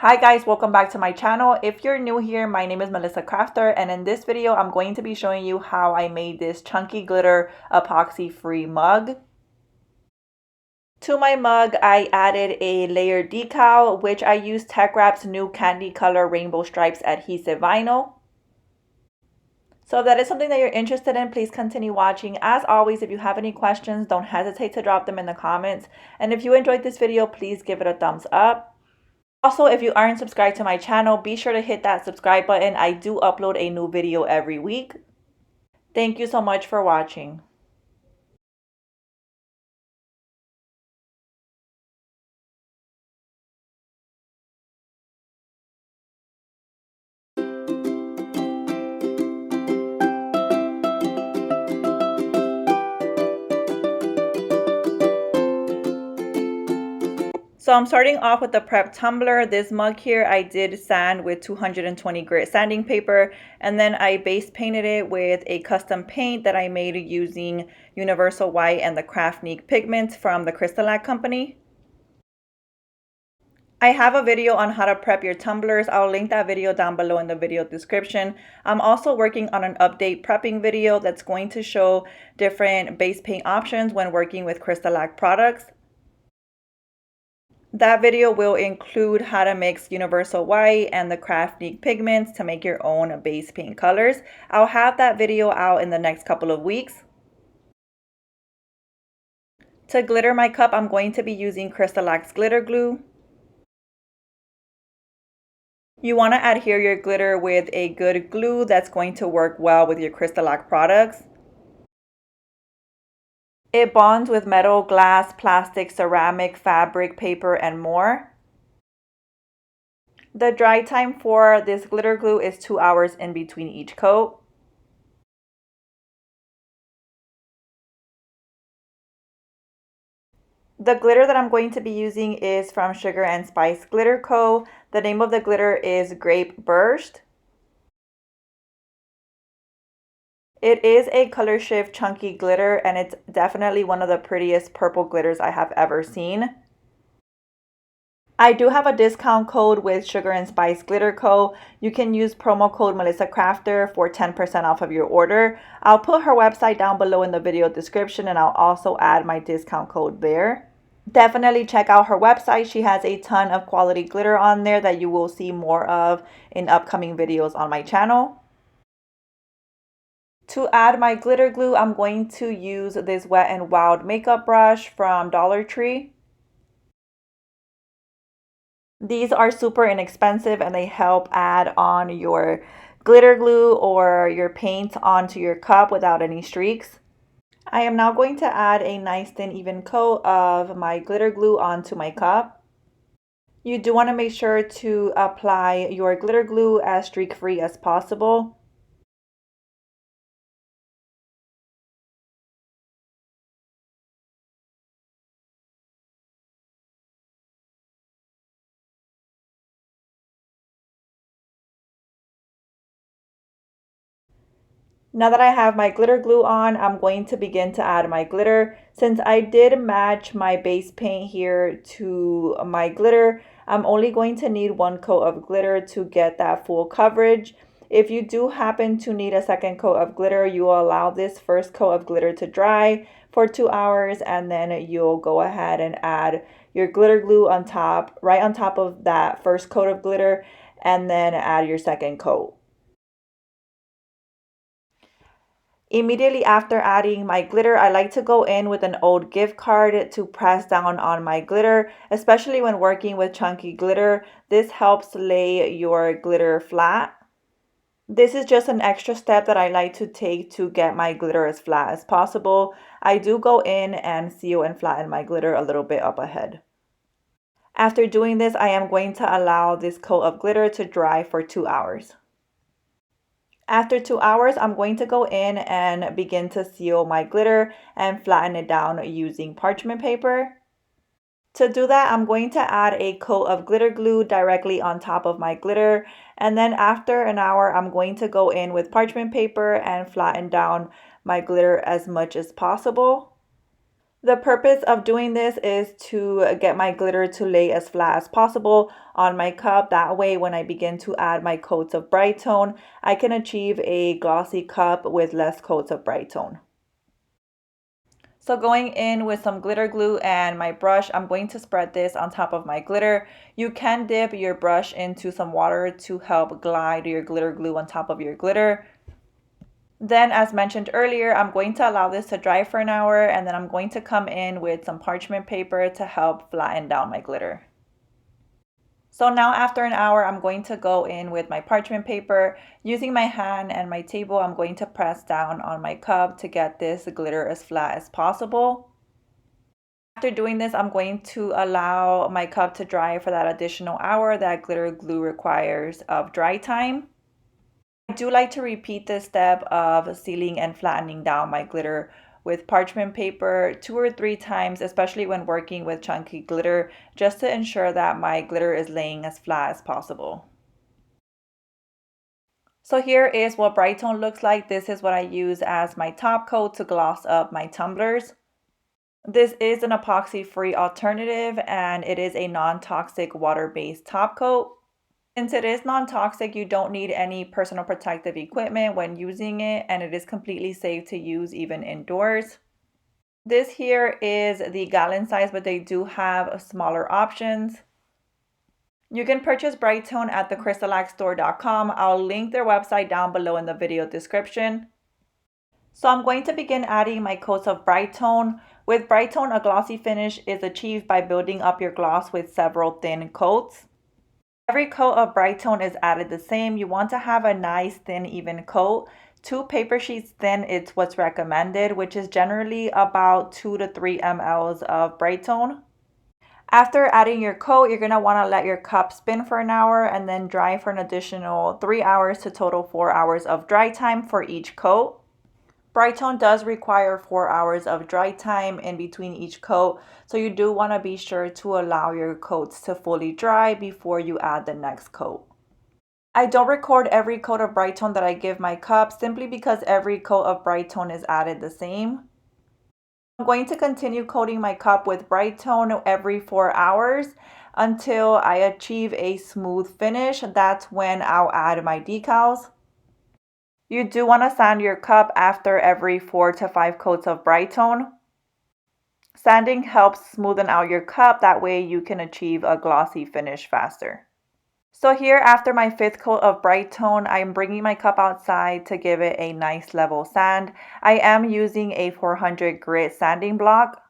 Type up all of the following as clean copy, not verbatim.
Hi guys, welcome back to my channel. If you're new here, my name is Melissa Crafter, and in this video I'm going to be showing you how I made this chunky glitter epoxy free mug. To my mug I added a layered decal, which I used Teck Wrap's new candy color rainbow stripes adhesive vinyl. So if that is something that you're interested in, please continue watching. As always, if you have any questions, don't hesitate to drop them in the comments. And if you enjoyed this video, please give it a thumbs up. Also, if you aren't subscribed to my channel, be sure to hit that subscribe button. I do upload a new video every week. Thank you so much for watching. So I'm starting off with the prep tumbler. This mug here I did sand with 220 grit sanding paper, and then I base painted it with a custom paint that I made using Universal White and the Craftnique pigments from the Crystalac company. I have a video on how to prep your tumblers. I'll link that video down below in the video description. I'm also working on an update prepping video that's going to show different base paint options when working with Crystalac products. That video will include how to mix Universal White and the Craftnique pigments to make your own base paint colors. I'll have that video out in the next couple of weeks. To glitter my cup, I'm going to be using Crystalac's glitter glue. You want to adhere your glitter with a good glue that's going to work well with your Crystalac products. It bonds with metal, glass, plastic, ceramic, fabric, paper, and more. The dry time for this glitter glue is 2 hours in between each coat. The glitter that I'm going to be using is from Sugar and Spice Glitter Co. The name of the glitter is Grape Burst. It is a color shift chunky glitter, and it's definitely one of the prettiest purple glitters I have ever seen. I do have a discount code with Sugar and Spice Glitter Co. You can use promo code Melissa Crafter for 10% off of your order. I'll put her website down below in the video description, and I'll also add my discount code there. Definitely check out her website. She has a ton of quality glitter on there that you will see more of in upcoming videos on my channel. To add my glitter glue, I'm going to use this Wet n Wild makeup brush from Dollar Tree. These are super inexpensive and they help add on your glitter glue or your paint onto your cup without any streaks. I am now going to add a nice thin even coat of my glitter glue onto my cup. You do want to make sure to apply your glitter glue as streak-free as possible. Now that I have my glitter glue on, I'm going to begin to add my glitter. Since I did match my base paint here to my glitter, I'm only going to need one coat of glitter to get that full coverage. If you do happen to need a second coat of glitter, you will allow this first coat of glitter to dry for 2 hours, and then you'll go ahead and add your glitter glue on top, right on top of that first coat of glitter, and then add your second coat. Immediately after adding my glitter, I like to go in with an old gift card to press down on my glitter, especially when working with chunky glitter. This helps lay your glitter flat. This is just an extra step that I like to take to get my glitter as flat as possible. I do go in and seal and flatten my glitter a little bit up ahead. After doing this, I am going to allow this coat of glitter to dry for 2 hours. After 2 hours, I'm going to go in and begin to seal my glitter and flatten it down using parchment paper. To do that, I'm going to add a coat of glitter glue directly on top of my glitter. And then after an hour, I'm going to go in with parchment paper and flatten down my glitter as much as possible. The purpose of doing this is to get my glitter to lay as flat as possible on my cup. That way, when I begin to add my coats of Brite tone, I can achieve a glossy cup with less coats of Brite tone. So going in with some glitter glue and my brush, I'm going to spread this on top of my glitter. You can dip your brush into some water to help glide your glitter glue on top of your glitter. Then, as mentioned earlier, I'm going to allow this to dry for an hour, and then I'm going to come in with some parchment paper to help flatten down my glitter. So now after an hour, I'm going to go in with my parchment paper. Using my hand and my table, I'm going to press down on my cup to get this glitter as flat as possible. After doing this, I'm going to allow my cup to dry for that additional hour that glitter glue requires of dry time. I do like to repeat this step of sealing and flattening down my glitter with parchment paper 2 or 3 times, especially when working with chunky glitter, just to ensure that my glitter is laying as flat as possible. So here is what Brite tone looks like. This is what I use as my top coat to gloss up my tumblers. This is an epoxy-free alternative, and it is a non-toxic water-based top coat. Since it is non-toxic, you don't need any personal protective equipment when using it, and it is completely safe to use even indoors. This here is the gallon size, but they do have smaller options. You can purchase Brite tone at thecrystalacstore.com. I'll link their website down below in the video description. So I'm going to begin adding my coats of Brite tone. With Brite tone, a glossy finish is achieved by building up your gloss with several thin coats. Every coat of Brite tone is added the same. You want to have a nice, thin, even coat. 2 paper sheets thin is what's recommended, which is generally about 2 to 3 mLs of Brite tone. After adding your coat, you're going to want to let your cup spin for an hour and then dry for an additional 3 hours to total 4 hours of dry time for each coat. Brite tone does require 4 hours of dry time in between each coat, so you do want to be sure to allow your coats to fully dry before you add the next coat. I don't record every coat of Brite tone that I give my cup simply because every coat of Brite tone is added the same. I'm going to continue coating my cup with Brite tone every 4 hours until I achieve a smooth finish. That's when I'll add my decals. You do want to sand your cup after every 4 to 5 coats of Brite tone. Sanding helps smoothen out your cup, that way you can achieve a glossy finish faster. So here, after my 5th coat of Brite tone, I'm bringing my cup outside to give it a nice level sand. I am using a 400 grit sanding block.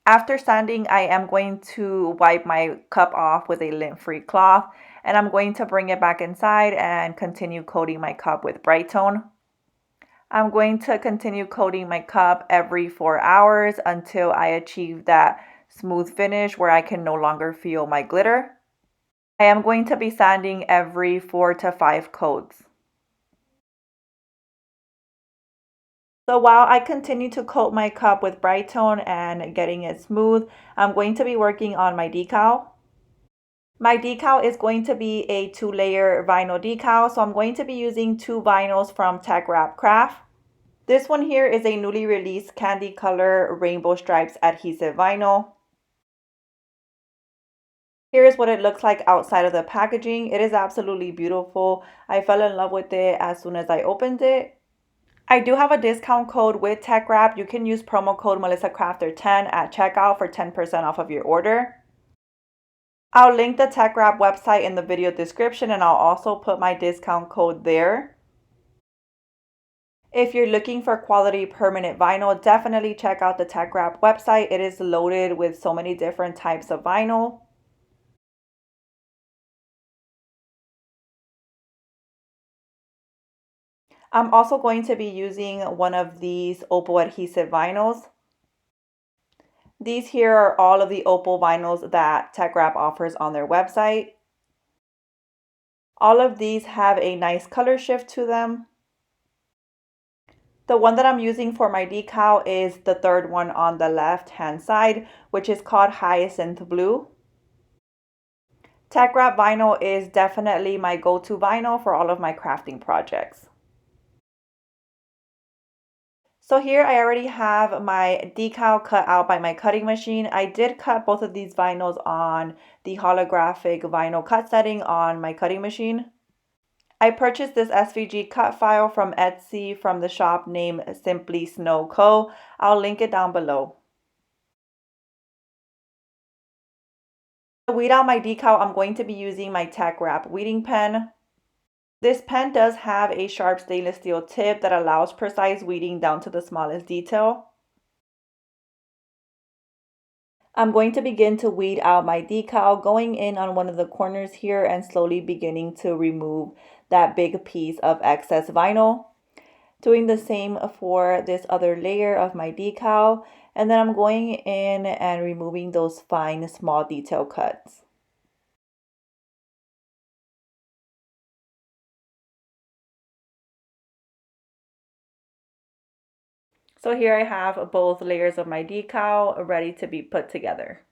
After sanding, I am going to wipe my cup off with a lint-free cloth, and I'm going to bring it back inside and continue coating my cup with Brite tone. I'm going to continue coating my cup every 4 hours until I achieve that smooth finish where I can no longer feel my glitter. I am going to be sanding every 4 to 5 coats. So while I continue to coat my cup with Brite tone and getting it smooth, I'm going to be working on my decal. My decal is going to be a 2-layer vinyl decal, so I'm going to be using 2 vinyls from Teck Wrap Craft. This one here is a newly released candy color rainbow stripes adhesive vinyl. Here's what it looks like outside of the packaging. It is absolutely beautiful. I fell in love with it as soon as I opened it. I do have a discount code with Teck Wrap. You can use promo code MelissaCrafter10 at checkout for 10% off of your order. I'll link the Teck Wrap website in the video description, and I'll also put my discount code there. If you're looking for quality permanent vinyl, definitely check out the Teck Wrap website. It is loaded with so many different types of vinyl. I'm also going to be using one of these Opal adhesive vinyls. These here are all of the Opal vinyls that Teck Wrap offers on their website. All of these have a nice color shift to them. The one that I'm using for my decal is the 3rd one on the left hand side, which is called Hyacinth Blue. Teck Wrap vinyl is definitely my go-to vinyl for all of my crafting projects. So here I already have my decal cut out by my cutting machine. I did cut both of these vinyls on the holographic vinyl cut setting on my cutting machine. I purchased this SVG cut file from Etsy from the shop named Simply Snow Co. I'll link it down below. To weed out my decal, I'm going to be using my Teck Wrap weeding pen. This pen does have a sharp stainless steel tip that allows precise weeding down to the smallest detail. I'm going to begin to weed out my decal, going in on one of the corners here and slowly beginning to remove that big piece of excess vinyl. Doing the same for this other layer of my decal, and then I'm going in and removing those fine small detail cuts. So here I have both layers of my decal ready to be put together.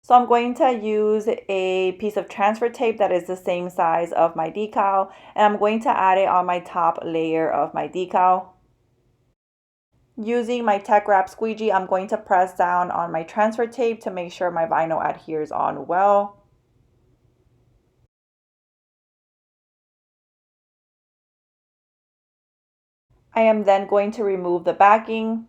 So I'm going to use a piece of transfer tape that is the same size of my decal, and I'm going to add it on my top layer of my decal. Using my Teck Wrap Squeegee, I'm going to press down on my transfer tape to make sure my vinyl adheres on well. I am then going to remove the backing.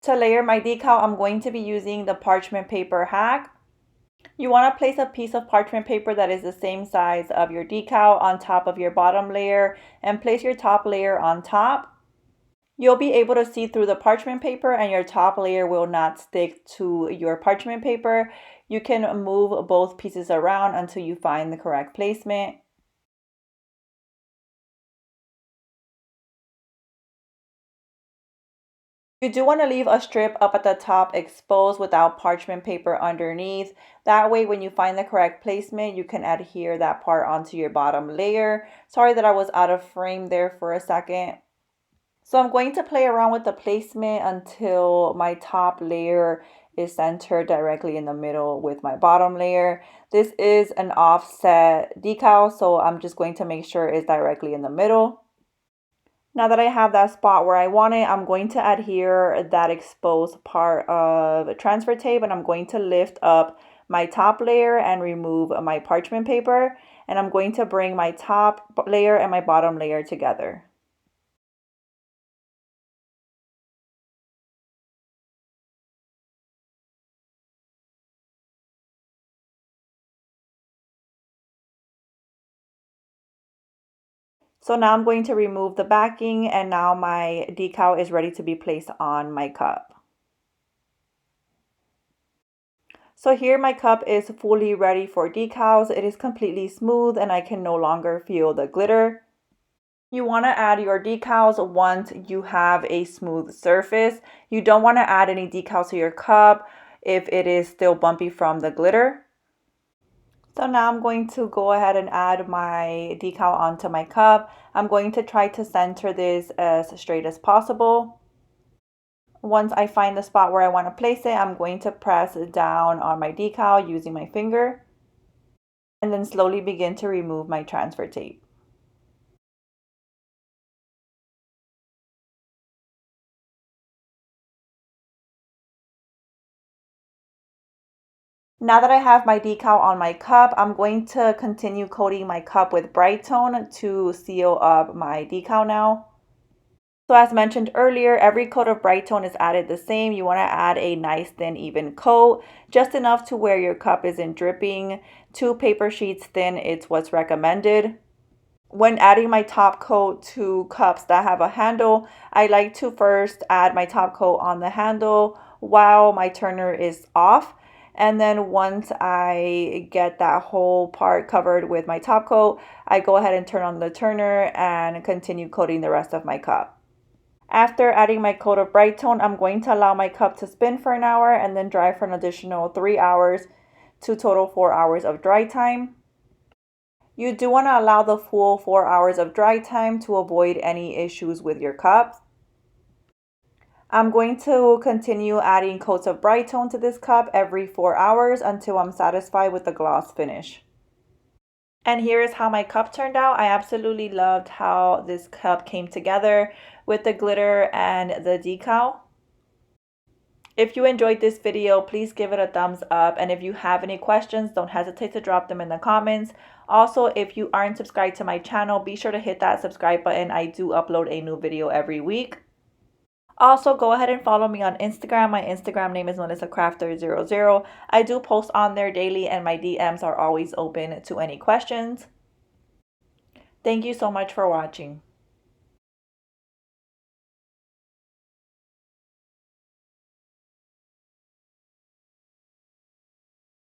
To layer my decal, I'm going to be using the parchment paper hack. You want to place a piece of parchment paper that is the same size of your decal on top of your bottom layer and place your top layer on top. You'll be able to see through the parchment paper and your top layer will not stick to your parchment paper. You can move both pieces around until you find the correct placement. You do want to leave a strip up at the top exposed without parchment paper underneath. That way when you find the correct placement, you can adhere that part onto your bottom layer. Sorry that I was out of frame there for a second. So I'm going to play around with the placement until my top layer is centered directly in the middle with my bottom layer. This is an offset decal, so I'm just going to make sure it's directly in the middle. Now that I have that spot where I want it, I'm going to adhere that exposed part of transfer tape, and I'm going to lift up my top layer and remove my parchment paper. And I'm going to bring my top layer and my bottom layer together. So now I'm going to remove the backing, and now my decal is ready to be placed on my cup. So here my cup is fully ready for decals. It is completely smooth and I can no longer feel the glitter. You want to add your decals once you have a smooth surface. You don't want to add any decals to your cup if it is still bumpy from the glitter. So now I'm going to go ahead and add my decal onto my cup. I'm going to try to center this as straight as possible. Once I find the spot where I want to place it, I'm going to press down on my decal using my finger and then slowly begin to remove my transfer tape. Now that I have my decal on my cup, I'm going to continue coating my cup with Brite tone to seal up my decal now. So as mentioned earlier, every coat of Brite tone is added the same. You want to add a nice thin even coat, just enough to where your cup isn't dripping. 2 paper sheets thin, it's what's recommended. When adding my top coat to cups that have a handle, I like to first add my top coat on the handle while my turner is off. And then once I get that whole part covered with my top coat, I go ahead and turn on the turner and continue coating the rest of my cup. After adding my coat of Brite tone, I'm going to allow my cup to spin for an hour and then dry for an additional 3 hours to total 4 hours of dry time. You do want to allow the full 4 hours of dry time to avoid any issues with your cup. I'm going to continue adding coats of Brite tone to this cup every 4 hours until I'm satisfied with the gloss finish. And here is how my cup turned out. I absolutely loved how this cup came together with the glitter and the decal. If you enjoyed this video, please give it a thumbs up. And if you have any questions, don't hesitate to drop them in the comments. Also, if you aren't subscribed to my channel, be sure to hit that subscribe button. I do upload a new video every week. Also, go ahead and follow me on Instagram. My Instagram name is MelissaCrafter00. I do post on there daily and my DMs are always open to any questions. Thank you so much for watching.